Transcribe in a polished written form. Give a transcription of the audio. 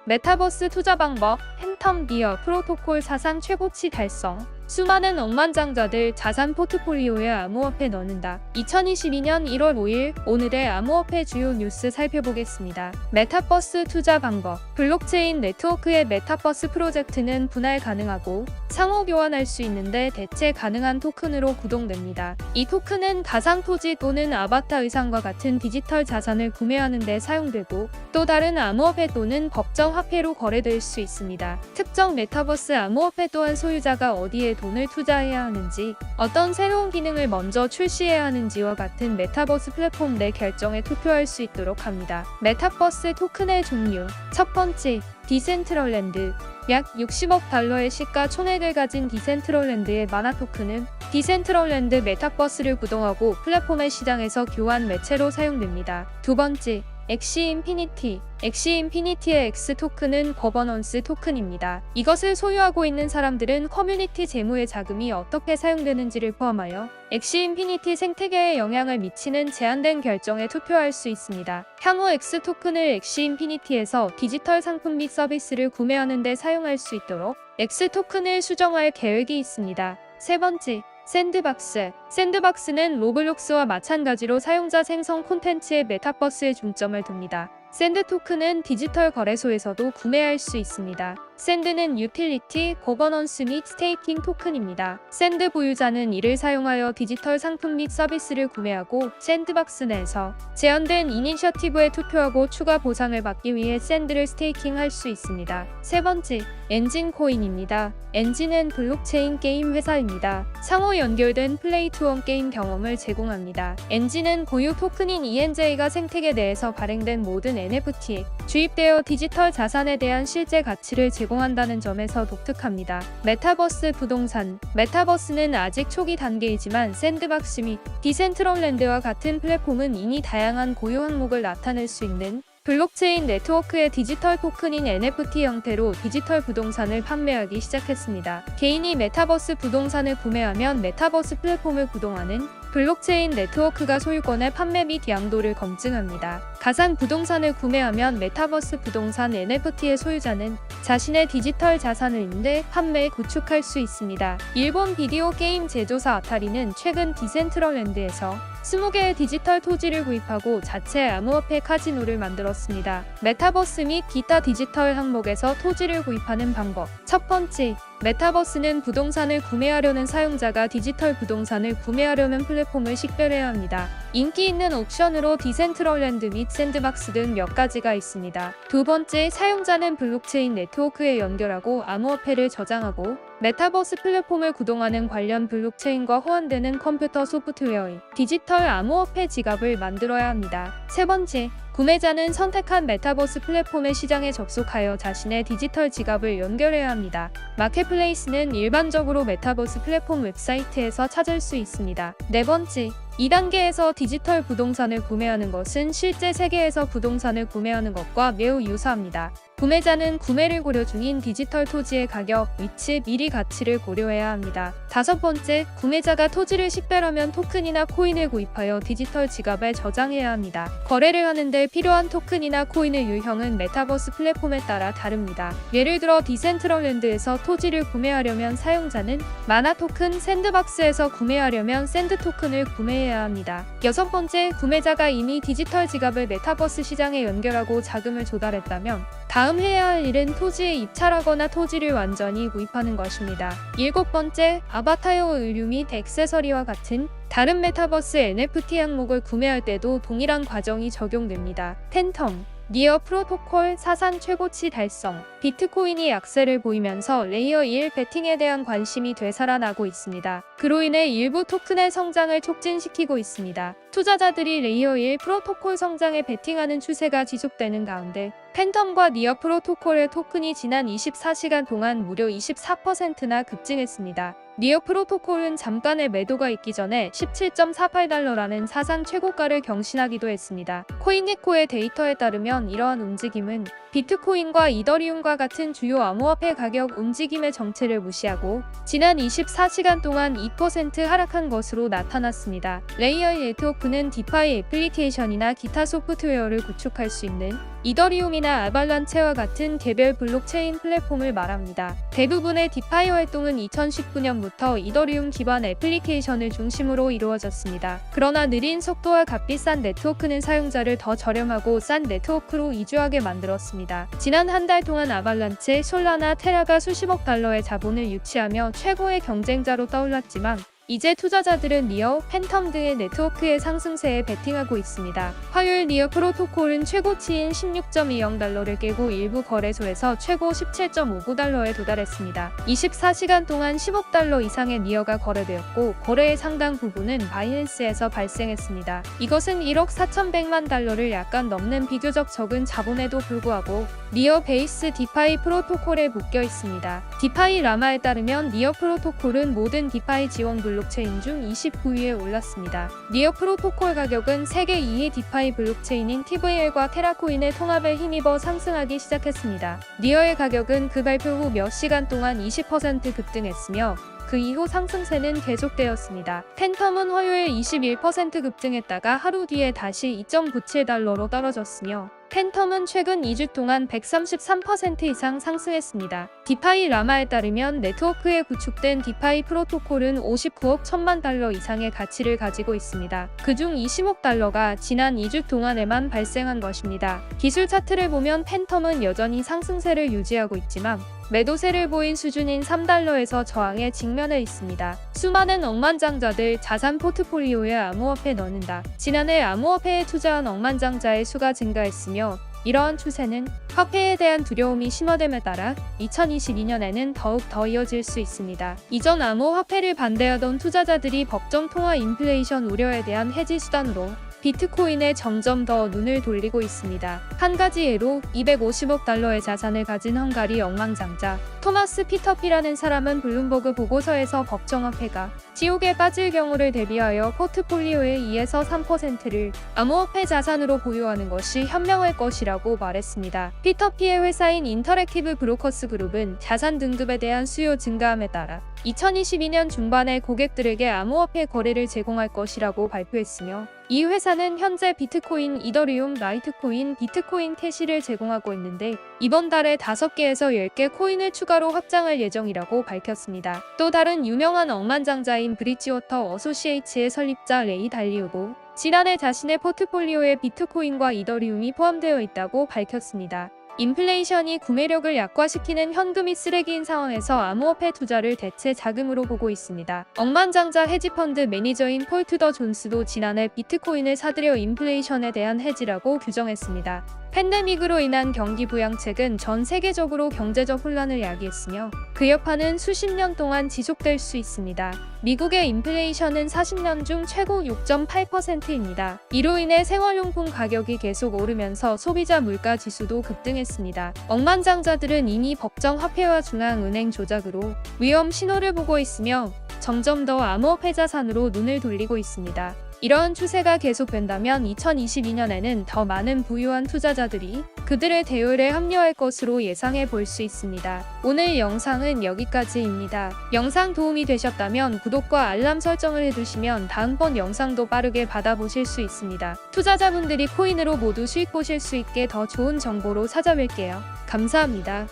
메타버스 투자 방법, 팬텀 니어 프로토콜 사상 최고치 달성. 수많은 억만장자들 자산 포트폴리오에 암호화폐 넣는다. 2022년 1월 5일 오늘의 암호화폐 주요 뉴스 살펴보겠습니다. 메타버스 투자 방법. 블록체인 네트워크의 메타버스 프로젝트는 분할 가능하고 상호 교환할 수 있는데 대체 가능한 토큰으로 구동됩니다. 이 토큰은 가상 토지 또는 아바타 의상과 같은 디지털 자산을 구매하는 데 사용되고 또 다른 암호화폐 또는 법정 화폐로 거래될 수 있습니다. 특정 메타버스 암호화폐 또한 소유자가 어디에 돈을 투자해야 하는지, 어떤 새로운 기능을 먼저 출시해야 하는지와 같은 메타버스 플랫폼 내 결정에 투표할 수 있도록 합니다. 메타버스 토큰의 종류. 첫 번째, 디센트럴랜드. 약 60억 달러의 시가 총액을 가진 디센트럴랜드의 마나 토큰은 디센트럴랜드 메타버스를 구동하고 플랫폼의 시장에서 교환 매체로 사용됩니다. 두 번째, 엑시 인피니티. 엑시 인피니티의 X 토큰은 거버넌스 토큰입니다. 이것을 소유하고 있는 사람들은 커뮤니티 재무의 자금이 어떻게 사용되는지를 포함하여 엑시 인피니티 생태계에 영향을 미치는 제한된 결정에 투표할 수 있습니다. 향후 X 토큰을 엑시 인피니티에서 디지털 상품 및 서비스를 구매하는 데 사용할 수 있도록 X 토큰을 수정할 계획이 있습니다. 세 번째, 샌드박스. 샌드박스는 로블록스와 마찬가지로 사용자 생성 콘텐츠의 메타버스에 중점을 둡니다. 샌드 토큰은 디지털 거래소에서도 구매할 수 있습니다. 샌드는 유틸리티, 거버넌스 및 스테이킹 토큰입니다. 샌드 보유자는 이를 사용하여 디지털 상품 및 서비스를 구매하고 샌드박스 내에서 제한된 이니셔티브에 투표하고 추가 보상을 받기 위해 샌드를 스테이킹할 수 있습니다. 세 번째, 엔진 코인입니다. 엔진은 블록체인 게임 회사입니다. 상호 연결된 플레이-투-원 게임 경험을 제공합니다. 엔진은 고유 토큰인 ENJ가 생태계 내에서 발행된 모든 NFT에 주입되어 디지털 자산에 대한 실제 가치를 제공한다는 점에서 독특합니다. 메타버스 부동산. 메타버스는 아직 초기 단계이지만 샌드박스 및 디센트럴랜드와 같은 플랫폼은 이미 다양한 고유 항목을 나타낼 수 있는 블록체인 네트워크의 디지털 토큰인 NFT 형태로 디지털 부동산을 판매하기 시작했습니다. 개인이 메타버스 부동산을 구매하면 메타버스 플랫폼을 구동하는 블록체인 네트워크가 소유권의 판매 및 양도를 검증합니다. 가상 부동산을 구매하면 메타버스 부동산 NFT의 소유자는 자신의 디지털 자산을 임대, 판매, 구축할 수 있습니다. 일본 비디오 게임 제조사 아타리는 최근 디센트럴랜드에서 20개의 디지털 토지를 구입하고 자체 암호화폐 카지노를 만들었습니다. 메타버스 및 기타 디지털 항목에서 토지를 구입하는 방법. 첫 번째, 메타버스는 부동산을 구매하려는 사용자가 디지털 부동산을 구매하려는 플랫폼을 식별해야 합니다. 인기 있는 옵션으로 디센트럴랜드 및 샌드박스 등 몇 가지가 있습니다. 두 번째, 사용자는 블록체인 네트워크에 연결하고 암호화폐를 저장하고 메타버스 플랫폼을 구동하는 관련 블록체인과 호환되는 컴퓨터 소프트웨어의 디지털 암호화폐 지갑을 만들어야 합니다. 세 번째, 구매자는 선택한 메타버스 플랫폼의 시장에 접속하여 자신의 디지털 지갑을 연결해야 합니다. 마켓플레이스는 일반적으로 메타버스 플랫폼 웹사이트에서 찾을 수 있습니다. 네 번째, 2단계에서 디지털 부동산을 구매하는 것은 실제 세계에서 부동산을 구매하는 것과 매우 유사합니다. 구매자는 구매를 고려 중인 디지털 토지의 가격, 위치, 미리 가치를 고려해야 합니다. 다섯 번째, 구매자가 토지를 식별하면 토큰이나 코인을 구입하여 디지털 지갑에 저장해야 합니다. 거래를 하는데 필요한 토큰이나 코인의 유형은 메타버스 플랫폼에 따라 다릅니다. 예를 들어 디센트럴랜드에서 토지를 구매하려면 사용자는 마나 토큰, 샌드박스에서 구매하려면 샌드 토큰을 구매해야 합니다. 여섯 번째, 구매자가 이미 디지털 지갑을 메타버스 시장에 연결하고 자금을 조달했다면 다음 해야 할 일은 토지에 입찰하거나 토지를 완전히 구입하는 것입니다. 일곱 번째, 아바타여 의류 및 액세서리와 같은 다른 메타버스 NFT 항목을 구매할 때도 동일한 과정이 적용됩니다. 팬텀 니어 프로토콜 사상 최고치 달성. 비트코인이 약세를 보이면서 레이어 1 베팅에 대한 관심이 되살아나고 있습니다. 그로 인해 일부 토큰의 성장을 촉진시키고 있습니다. 투자자들이 레이어 1 프로토콜 성장에 베팅하는 추세가 지속되는 가운데 팬텀과 니어 프로토콜의 토큰이 지난 24시간 동안 무려 24%나 급증했습니다. 니어 프로토콜은 잠깐의 매도가 있기 전에 17.48달러라는 사상 최고가를 경신하기도 했습니다. 코인게코의 데이터에 따르면 이러한 움직임은 비트코인과 이더리움과 같은 주요 암호화폐 가격 움직임의 정체를 무시하고 지난 24시간 동안 2% 하락한 것으로 나타났습니다. 레이어 1 네트워크는 디파이 애플리케이션이나 기타 소프트웨어를 구축할 수 있는 이더리움이나 아발란체와 같은 개별 블록체인 플랫폼을 말합니다. 대부분의 디파이 활동은 2019년부터 이더리움 기반 애플리케이션을 중심으로 이루어졌습니다. 그러나 느린 속도와 값비싼 네트워크는 사용자를 더 저렴하고 싼 네트워크로 이주하게 만들었습니다. 지난 한 달 동안 아발란체, 솔라나, 테라가 수십억 달러의 자본을 유치하며 최고의 경쟁자로 떠올랐지만 이제 투자자들은 니어, 팬텀 등의 네트워크의 상승세에 베팅하고 있습니다. 화요일 니어 프로토콜은 최고치인 16.20달러를 깨고 일부 거래소에서 최고 17.59달러에 도달했습니다. 24시간 동안 10억 달러 이상의 니어가 거래되었고 거래의 상당 부분은 바이낸스에서 발생했습니다. 이것은 1억 4,100만 달러를 약간 넘는 비교적 적은 자본에도 불구하고 니어 베이스 디파이 프로토콜에 묶여 있습니다. 디파이 라마에 따르면 니어 프로토콜은 모든 디파이 지원 블록체인 중 29위에 올랐습니다. 니어 프로토콜 가격은 세계 2위 디파이 블록체인인 TVL과 테라코인의 통합에 힘입어 상승하기 시작했습니다. 니어의 가격은 그 발표 후 몇 시간 동안 20% 급등했으며 그 이후 상승세는 계속되었습니다. 팬텀은 화요일 21% 급등했다가 하루 뒤에 다시 2.97달러로 떨어졌으며 팬텀은 최근 2주 동안 133% 이상 상승했습니다. 디파이 라마에 따르면 네트워크에 구축된 디파이 프로토콜은 59억 1천만 달러 이상의 가치를 가지고 있습니다. 그중 20억 달러가 지난 2주 동안에만 발생한 것입니다. 기술 차트를 보면 팬텀은 여전히 상승세를 유지하고 있지만 매도세를 보인 수준인 3달러에서 저항에 직면해 있습니다. 수많은 억만장자들 자산 포트폴리오에 암호화폐 넣는다. 지난해 암호화폐에 투자한 억만장자의 수가 증가했으며 이러한 추세는 화폐에 대한 두려움이 심화됨에 따라 2022년에는 더욱 더 이어질 수 있습니다. 이전 암호화폐를 반대하던 투자자들이 법정 통화 인플레이션 우려에 대한 해지 수단으로 비트코인에 점점 더 눈을 돌리고 있습니다. 한 가지 예로 250억 달러의 자산을 가진 헝가리 억만장자 토마스 피터피라는 사람은 블룸버그 보고서에서 법정화폐가 지옥에 빠질 경우를 대비하여 포트폴리오의 2에서 3%를 암호화폐 자산으로 보유하는 것이 현명할 것이라고 말했습니다. 피터피의 회사인 인터랙티브 브로커스 그룹은 자산 등급에 대한 수요 증가함에 따라 2022년 중반에 고객들에게 암호화폐 거래를 제공할 것이라고 발표했으며 이 회사는 현재 비트코인, 이더리움, 라이트코인, 비트코인 캐시를 제공하고 있는데 이번 달에 5개에서 10개 코인을 추가로 확장할 예정이라고 밝혔습니다. 또 다른 유명한 억만장자인 브릿지워터 어소시에이츠의 설립자 레이 달리우도 지난해 자신의 포트폴리오에 비트코인과 이더리움이 포함되어 있다고 밝혔습니다. 인플레이션이 구매력을 약화시키는 현금이 쓰레기인 상황에서 암호화폐 투자를 대체 자금으로 보고 있습니다. 억만장자 헤지펀드 매니저인 폴 투더 존스도 지난해 비트코인을 사들여 인플레이션에 대한 해지라고 규정했습니다. 팬데믹으로 인한 경기 부양책은 전 세계적으로 경제적 혼란을 야기했으며 그 여파는 수십 년 동안 지속될 수 있습니다. 미국의 인플레이션은 40년 중 최고 6.8%입니다. 이로 인해 생활용품 가격이 계속 오르면서 소비자 물가 지수도 급등했습니다. 억만장자들은 이미 법정 화폐와 중앙은행 조작으로 위험 신호를 보고 있으며 점점 더 암호화폐 자산으로 눈을 돌리고 있습니다. 이러한 추세가 계속된다면 2022년에는 더 많은 부유한 투자자들이 그들의 대열에 합류할 것으로 예상해 볼 수 있습니다. 오늘 영상은 여기까지입니다. 영상 도움이 되셨다면 구독과 알람 설정을 해두시면 다음번 영상도 빠르게 받아보실 수 있습니다. 투자자분들이 코인으로 모두 수익 보실 수 있게 더 좋은 정보로 찾아뵐게요. 감사합니다.